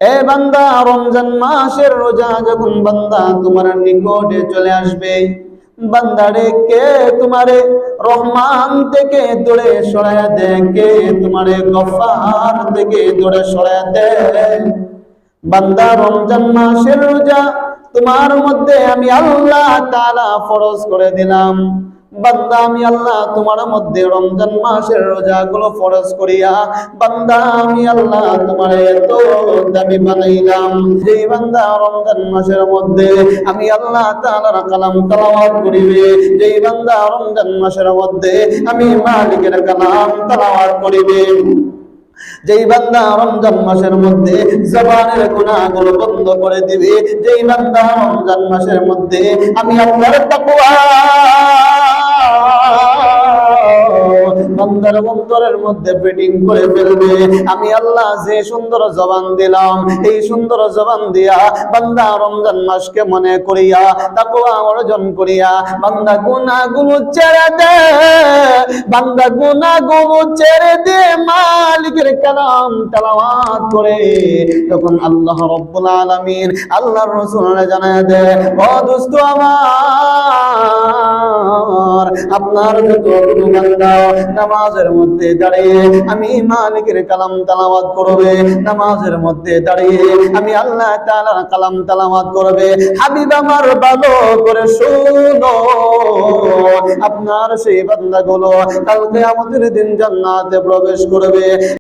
এ বান্দা, রমজান মাসের রোজা যখন বান্দা তোমার নিকটে চলে আসবে, বান্দারে কে তোমারে রহমান থেকে দূরে সরায়া দেয়, কে তোমারে গফফার থেকে দূরে সরায়া দেয়। বান্দা, রমজান মাসের রোজা তোমার মধ্যে আমি আল্লাহ তাআলা ফরজ করে দিলাম। বান্দা, আমি আল্লাহ তোমার মধ্যে রমজান মাসের রোজাগুলো ফরজ করিয়া বান্দা আমি আল্লাহ তোমার এত দামি বানাইলাম। যেই বান্দা রমজান মাসের মধ্যে আমি আল্লাহ তাআলার কালাম তেলাওয়াত করিবে, যেই বান্দা রমজান মাসের মধ্যে আমি মালিকের কালাম তেলাওয়াত করিবে, যেই বান্দা রমজান মাসের মধ্যে জবানের গুনাহগুলো বন্ধ করে দিবে, যেই বান্দা রমজান মাসের মধ্যে আমি আল্লাহর তাকওয়া বান্দার অন্তরের মধ্যে ফিটিং করে ফেলবে। আমি আল্লাহ যে সুন্দর জবান দিলাম, এই সুন্দর জবান দিয়া বান্দা রমজান মাসকে মনে করিয়া তাকওয়া অর্জন করিয়া বান্দা গুনাহগুলো ছেড়ে দে, বান্দা গুনাহগুলো ছেড়ে দে, মালিকের কালাম তেলাওয়াত করে, তখন আল্লাহ রাব্বুল আলামিন আল্লাহর রাসূলকে জানায় দেয়, ও দোস্ত আমার, আপনার যত বান্দা নামাজের মধ্যে দাঁড়িয়ে আমি মালিকের কালাম তেলাওয়াত করবে, নামাজের মধ্যে দাঁড়িয়ে আমি আল্লাহ তাআলার কালাম তেলাওয়াত করবে, হাবিব আমার ভালো করে শুনো, আপনার সেই বান্দাগুলো কাল কিয়ামতের দিন জান্নাতে প্রবেশ করবে।